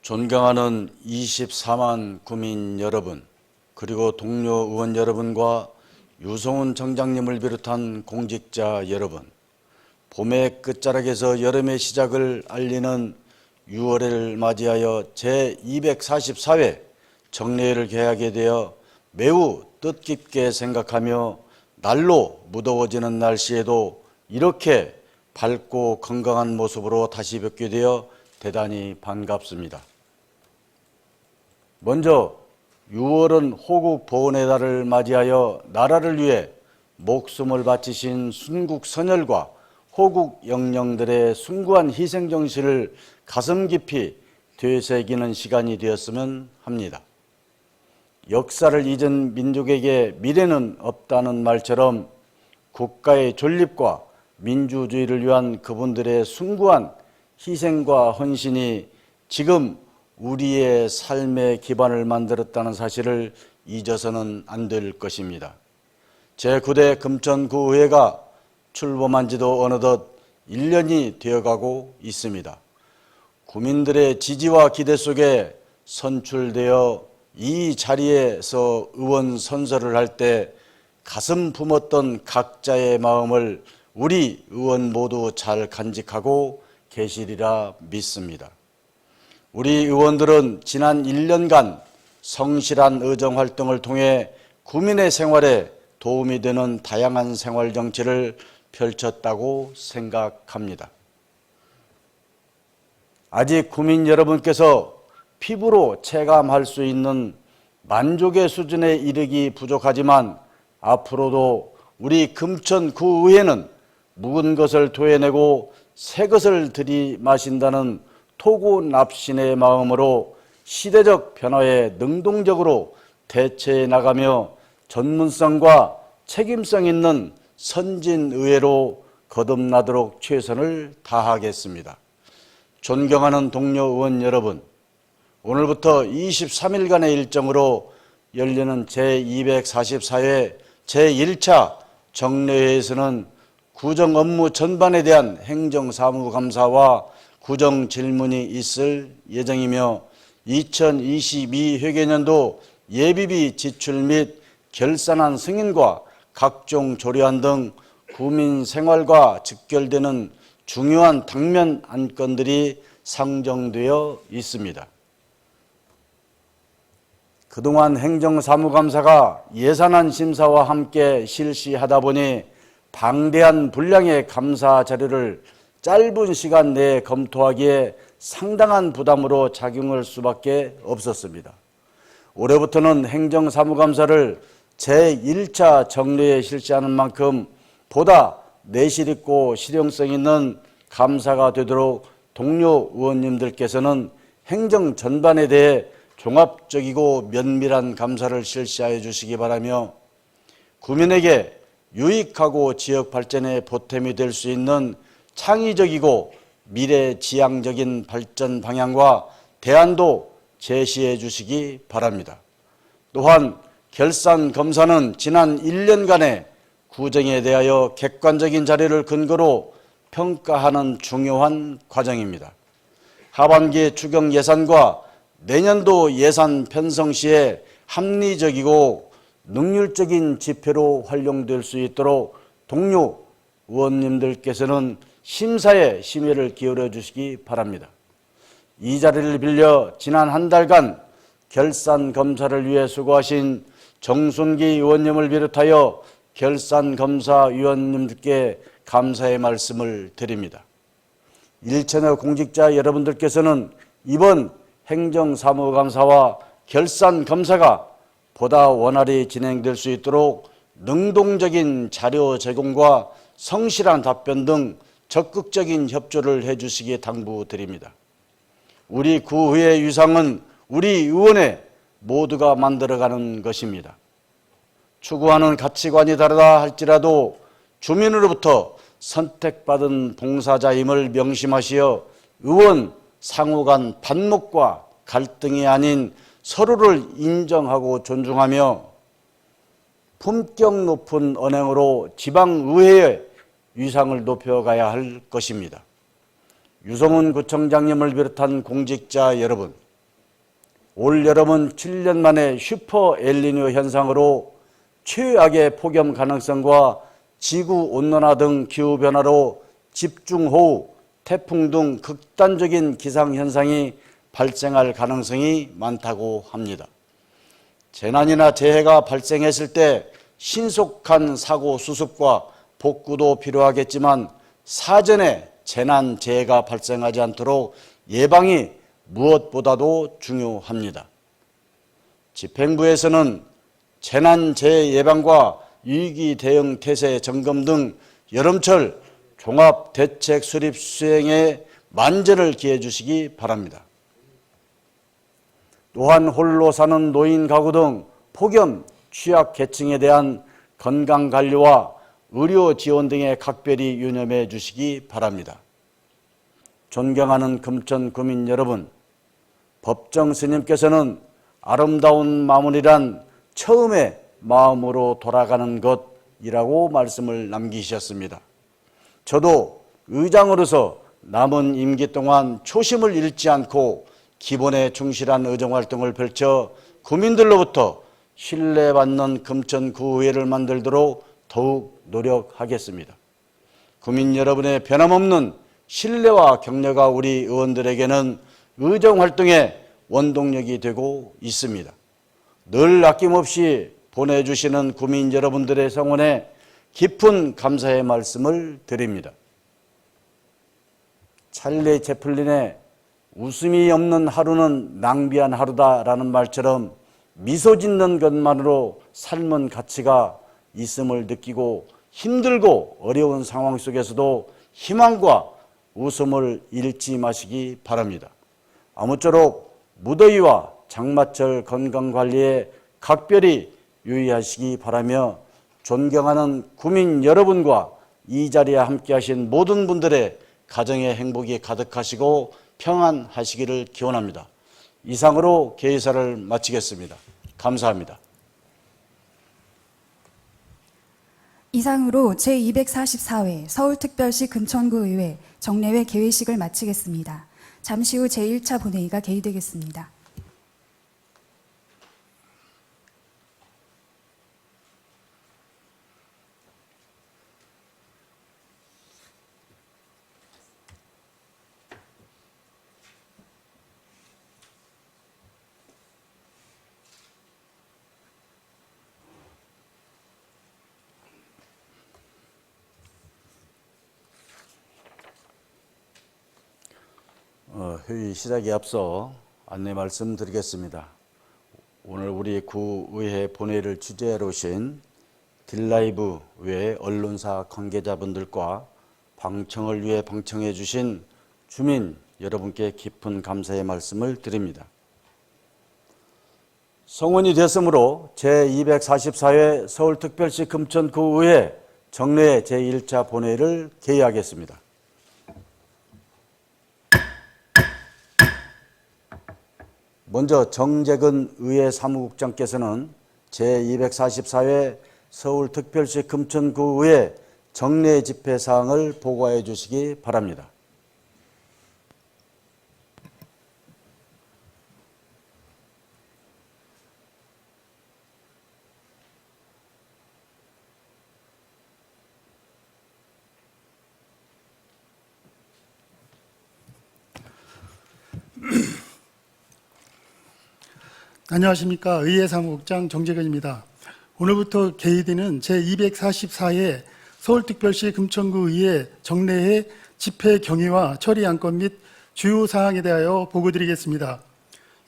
존경하는 24만 구민 여러분, 그리고 동료 의원 여러분과 유성훈 청장님을 비롯한 공직자 여러분, 봄의 끝자락에서 여름의 시작을 알리는 6월을 맞이하여 제244회 정례회를 개하게 되어 매우 뜻깊게 생각하며 날로 무더워지는 날씨에도 이렇게 밝고 건강한 모습으로 다시 뵙게 되어 대단히 반갑습니다. 먼저 6월은 호국 보훈의 달을 맞이하여 나라를 위해 목숨을 바치신 순국 선열과 호국 영령들의 숭고한 희생 정신을 가슴 깊이 되새기는 시간이 되었으면 합니다. 역사를 잊은 민족에게 미래는 없다는 말처럼 국가의 존립과 민주주의를 위한 그분들의 숭고한 희생과 헌신이 지금 우리의 삶의 기반을 만들었다는 사실을 잊어서는 안 될 것입니다. 제9대 금천구의회가 출범한 지도 어느덧 1년이 되어가고 있습니다. 구민들의 지지와 기대 속에 선출되어 이 자리에서 의원 선서를 할 때 가슴 품었던 각자의 마음을 우리 의원 모두 잘 간직하고 계시리라 믿습니다. 우리 의원들은 지난 1년간 성실한 의정활동을 통해 구민의 생활에 도움이 되는 다양한 생활 정치를 펼쳤다고 생각합니다. 아직 구민 여러분께서 피부로 체감할 수 있는 만족의 수준에 이르기 부족하지만 앞으로도 우리 금천구의회는 묵은 것을 토해내고 새 것을 들이마신다는 토구납신의 마음으로 시대적 변화에 능동적으로 대처해 나가며 전문성과 책임성 있는 선진의회로 거듭나도록 최선을 다하겠습니다. 존경하는 동료 의원 여러분, 오늘부터 23일간의 일정으로 열리는 제244회 제1차 정례회에서는 구정 업무 전반에 대한 행정사무감사와 구정 질문이 있을 예정이며 2022 회계년도 예비비 지출 및 결산안 승인과 각종 조례안 등 구민 생활과 직결되는 중요한 당면 안건들이 상정되어 있습니다. 그동안 행정사무감사가 예산안 심사와 함께 실시하다 보니 방대한 분량의 감사 자료를 짧은 시간 내에 검토하기에 상당한 부담으로 작용할 수밖에 없었습니다. 올해부터는 행정사무감사를 제1차 정례에 실시하는 만큼 보다 내실 있고 실용성 있는 감사가 되도록 동료 의원님들께서는 행정 전반에 대해 종합적이고 면밀한 감사를 실시하여 주시기 바라며 구민에게 유익하고 지역 발전에 보탬이 될 수 있는 창의적이고 미래지향적인 발전 방향과 대안도 제시해 주시기 바랍니다. 또한 결산 검사는 지난 1년간의 구정에 대하여 객관적인 자료를 근거로 평가하는 중요한 과정입니다. 하반기 추경 예산과 내년도 예산 편성 시에 합리적이고 능률적인 지표로 활용될 수 있도록 동료 의원님들께서는 심사에 심혈을 기울여 주시기 바랍니다. 이 자리를 빌려 지난 한 달간 결산 검사를 위해 수고하신 정순기 의원님을 비롯하여 결산검사위원님들께 감사의 말씀을 드립니다. 일천여 공직자 여러분들께서는 이번 행정사무감사와 결산검사가 보다 원활히 진행될 수 있도록 능동적인 자료 제공과 성실한 답변 등 적극적인 협조를 해주시기 당부드립니다. 우리 구의회 위상은 우리 의원의 모두가 만들어가는 것입니다. 추구하는 가치관이 다르다 할지라도 주민으로부터 선택받은 봉사자임을 명심하시어 의원 상호 간 반목과 갈등이 아닌 서로를 인정하고 존중하며 품격 높은 언행으로 지방의회의 위상을 높여가야 할 것입니다. 유성훈 구청장님을 비롯한 공직자 여러분, 올 여름은 7년 만에 슈퍼 엘니뇨 현상으로 최악의 폭염 가능성과 지구온난화 등 기후변화로 집중호우, 태풍 등 극단적인 기상현상이 발생할 가능성이 많다고 합니다. 재난이나 재해가 발생했을 때 신속한 사고 수습과 복구도 필요하겠지만 사전에 재난, 재해가 발생하지 않도록 예방이 무엇보다도 중요합니다. 집행부에서는 재난, 재해 예방과 위기 대응 태세 점검 등 여름철 종합대책 수립 수행에 만전을 기해 주시기 바랍니다. 또한 홀로 사는 노인 가구 등 폭염 취약 계층에 대한 건강관리와 의료 지원 등에 각별히 유념해 주시기 바랍니다. 존경하는 금천 구민 여러분, 법정 스님께서는 아름다운 마무리란 처음에 마음으로 돌아가는 것이라고 말씀을 남기셨습니다. 저도 의장으로서 남은 임기 동안 초심을 잃지 않고 기본에 충실한 의정활동을 펼쳐 구민들로부터 신뢰받는 금천구의회를 만들도록 더욱 노력하겠습니다. 구민 여러분의 변함없는 신뢰와 격려가 우리 의원들에게는 의정활동의 원동력이 되고 있습니다. 늘 아낌없이 보내주시는 구민 여러분들의 성원에 깊은 감사의 말씀을 드립니다. 찰리 채플린의 웃음이 없는 하루는 낭비한 하루다라는 말처럼 미소 짓는 것만으로 삶은 가치가 있음을 느끼고 힘들고 어려운 상황 속에서도 희망과 웃음을 잃지 마시기 바랍니다. 아무쪼록 무더위와 장마철 건강관리에 각별히 유의하시기 바라며 존경하는 구민 여러분과 이 자리에 함께하신 모든 분들의 가정의 행복이 가득하시고 평안하시기를 기원합니다. 이상으로 개의사를 마치겠습니다. 감사합니다. 이상으로 제244회 서울특별시 금천구의회 정례회 개회식을 마치겠습니다. 잠시 후 제1차 본회의가 개의되겠습니다. 회의 시작에 앞서 안내 말씀드리겠습니다. 오늘 우리 구의회 본회의를 주재하러 오신 딜라이브 외 언론사 관계자분들과 방청을 위해 방청해 주신 주민 여러분께 깊은 감사의 말씀을 드립니다. 성원이 됐으므로 제244회 서울특별시 금천구의회 정례 제1차 본회의를 개의하겠습니다. 먼저 정재근 의회 사무국장께서는 제244회 서울특별시 금천구의회 정례 집회 사항을 보고해 주시기 바랍니다. 안녕하십니까. 의회 사무국장 정재근입니다. 오늘부터 개의되는 제244회 서울특별시 금천구의회 정례회 집회 경위와 처리 안건 및 주요 사항에 대하여 보고드리겠습니다.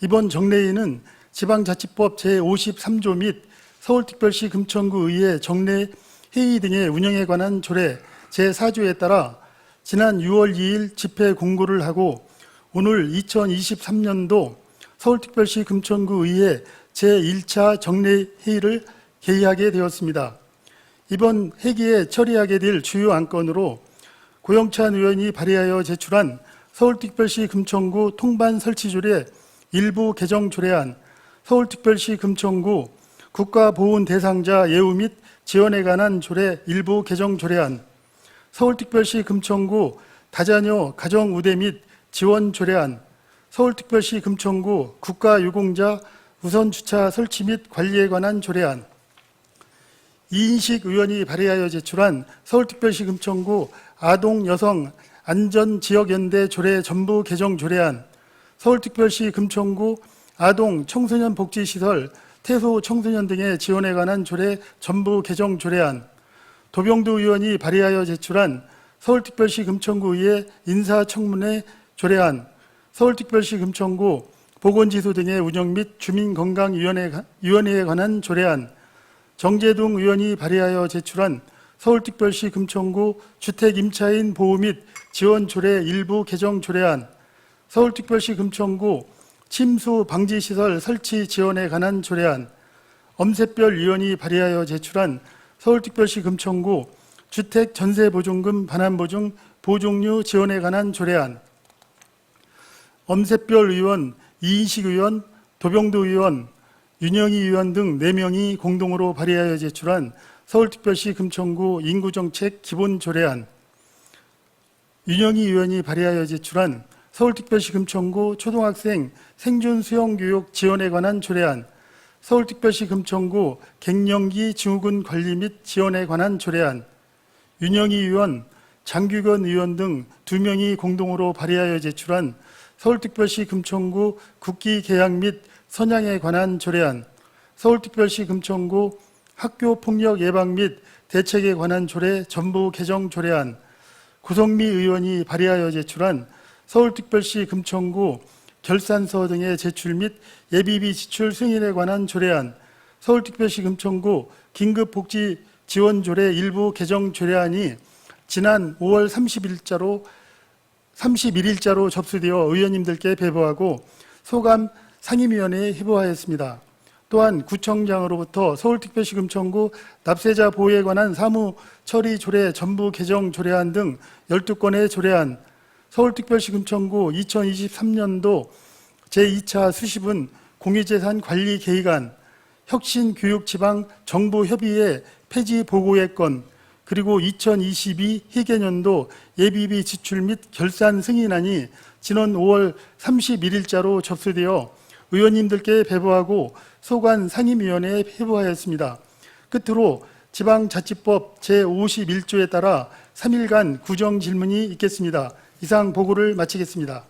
이번 정례회는 지방자치법 제53조 및 서울특별시 금천구의회 정례회의 등의 운영에 관한 조례 제4조에 따라 지난 6월 2일 집회 공고를 하고 오늘 2023년도 서울특별시 금천구의회 제1차 정례회의를 개의하게 되었습니다. 이번 회기에 처리하게 될 주요 안건으로 고영찬 의원이 발의하여 제출한 서울특별시 금천구 통반 설치조례 일부 개정 조례안, 서울특별시 금천구 국가보훈 대상자 예우 및 지원에 관한 조례 일부 개정 조례안, 서울특별시 금천구 다자녀 가정우대 및 지원 조례안, 서울특별시 금천구 국가유공자 우선주차 설치 및 관리에 관한 조례안, 이인식 의원이 발의하여 제출한 서울특별시 금천구 아동 여성 안전지역연대 조례 전부 개정 조례안, 서울특별시 금천구 아동 청소년 복지시설 태소 청소년 등의 지원에 관한 조례 전부 개정 조례안, 도병두 의원이 발의하여 제출한 서울특별시 금천구의회 인사청문회 조례안, 서울특별시 금천구 보건지수 등의 운영 및 주민건강위원회에 관한 조례안, 정재동 의원이 발의하여 제출한 서울특별시 금천구 주택임차인 보호 및 지원 조례 일부 개정 조례안, 서울특별시 금천구 침수 방지시설 설치 지원에 관한 조례안, 엄세별 의원이 발의하여 제출한 서울특별시 금천구 주택 전세보증금 반환보증 보증료 지원에 관한 조례안, 엄세별 의원, 이인식 의원, 도병두 의원, 윤영희 의원 등 4명이 공동으로 발의하여 제출한 서울특별시 금천구 인구정책 기본조례안, 윤영희 의원이 발의하여 제출한 서울특별시 금천구 초등학생 생존수영교육 지원에 관한 조례안, 서울특별시 금천구 갱년기 증후군 관리 및 지원에 관한 조례안, 윤영희 의원, 장규건 의원 등 2명이 공동으로 발의하여 제출한 서울특별시 금천구 국기 개학 및 선양에 관한 조례안, 서울특별시 금천구 학교폭력 예방 및 대책에 관한 조례 전부 개정 조례안, 구성미 의원이 발의하여 제출한 서울특별시 금천구 결산서 등의 제출 및 예비비 지출 승인에 관한 조례안, 서울특별시 금천구 긴급복지지원조례 일부 개정 조례안이 지난 5월 31일자로 접수되어 의원님들께 배부하고 소감 상임위원회에 회부하였습니다. 또한 구청장으로부터 서울특별시 금천구 납세자 보호에 관한 사무 처리 조례 전부 개정 조례안 등 12건의 조례안, 서울특별시 금천구 2023년도 제2차 수시분 공유재산 관리 계획안, 혁신교육지방정부협의회 폐지 보고의 건, 그리고 2022 희개년도 예비비 지출 및 결산 승인안이 지난 5월 31일자로 접수되어 의원님들께 배부하고 소관 상임위원회에 회부하였습니다. 끝으로 지방자치법 제51조에 따라 3일간 구정질문이 있겠습니다. 이상 보고를 마치겠습니다.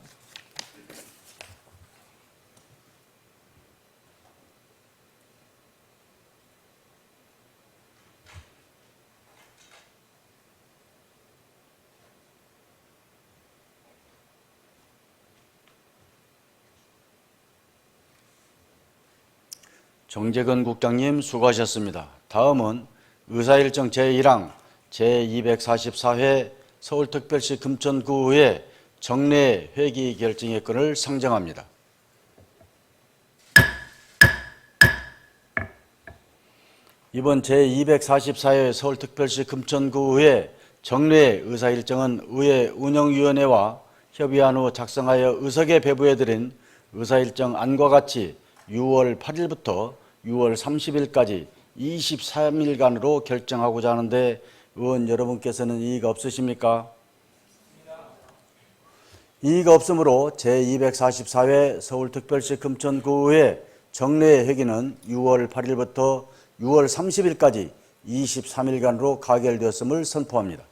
정재근 국장님 수고하셨습니다. 다음은 의사일정 제1항 제244회 서울특별시 금천구의회 정례 회기 결정의 건을 상정합니다. 이번 제244회 서울특별시 금천구의회 정례 의사일정은 의회 운영위원회와 협의한 후 작성하여 의석에 배부해드린 의사일정 안과 같이 6월 8일부터 6월 30일까지 23일간으로 결정하고자 하는데 의원 여러분께서는 이의가 없으십니까? 이의가 없으므로 제244회 서울특별시 금천구의회 정례 회기는 6월 8일부터 6월 30일까지 23일간으로 가결되었음을 선포합니다.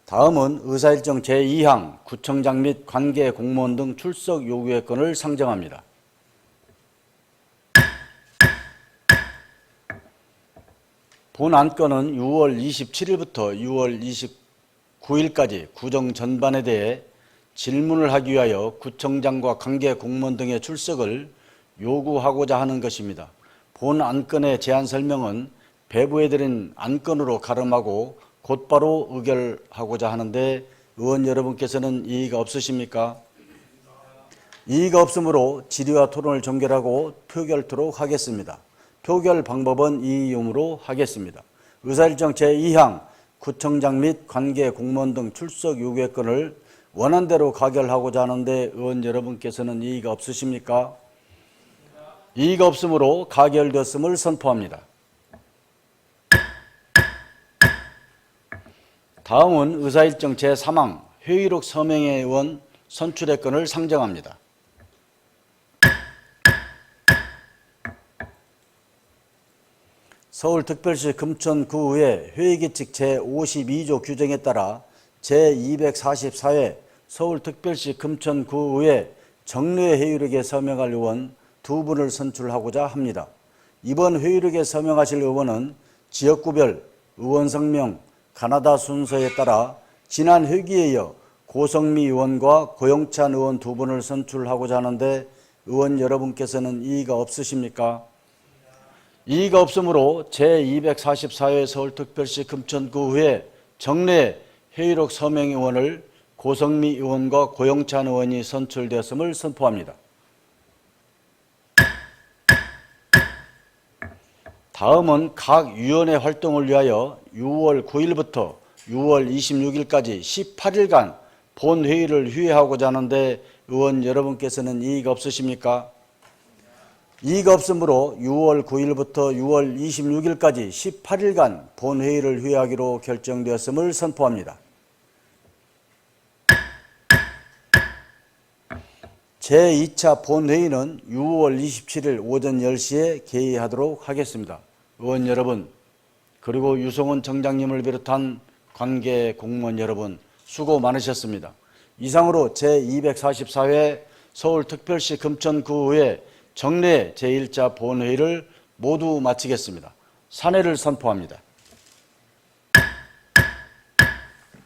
다음은 의사일정 제2항 구청장 및 관계 공무원 등 출석 요구의 건을 상정합니다. 본 안건은 6월 27일부터 6월 29일까지 구정 전반에 대해 질문을 하기 위하여 구청장과 관계 공무원 등의 출석을 요구하고자 하는 것입니다. 본 안건의 제안 설명은 배부해드린 안건으로 가름하고 곧바로 의결하고자 하는데 의원 여러분께서는 이의가 없으십니까? 이의가 없으므로 질의와 토론을 종결하고 표결토록 하겠습니다. 표결 방법은 이의용으로 하겠습니다. 의사일정 제2항 구청장 및 관계 공무원 등 출석 요구의 건을 원안대로 가결하고자 하는데 의원 여러분께서는 이의가 없으십니까? 이의가 없으므로 가결되었음을 선포합니다. 다음은 의사일정 제3항 회의록 서명의 의원 선출의 건을 상정합니다. 서울특별시 금천구의회 회의규칙 제52조 규정에 따라 제244회 서울특별시 금천구의회 정례 회의록에 서명할 의원 2분을 선출하고자 합니다. 이번 회의록에 서명하실 의원은 지역구별 의원 성명 가나다 순서에 따라 지난 회기에 이어 고성미 의원과 고영찬 의원 2분을 선출하고자 하는데 의원 여러분께서는 이의가 없으십니까? 이의가 없으므로 제244회 서울특별시 금천구의회 정례 회의록 서명 의원을 고성미 의원과 고영찬 의원이 선출되었음을 선포합니다. 다음은 각 위원회 활동을 위하여 6월 9일부터 6월 26일까지 18일간 본회의를 휴회하고자 하는데 의원 여러분께서는 이의가 없으십니까? 이의가 없으므로 6월 9일부터 6월 26일까지 18일간 본회의를 휴회하기로 결정되었음을 선포합니다. 제2차 본회의는 6월 27일 오전 10시에 개의하도록 하겠습니다. 의원 여러분, 그리고 유성훈 청장님을 비롯한 관계 공무원 여러분 수고 많으셨습니다. 이상으로 제244회 서울특별시 금천구의회 정례 제1차 본회의를 모두 마치겠습니다. 산회를 선포합니다.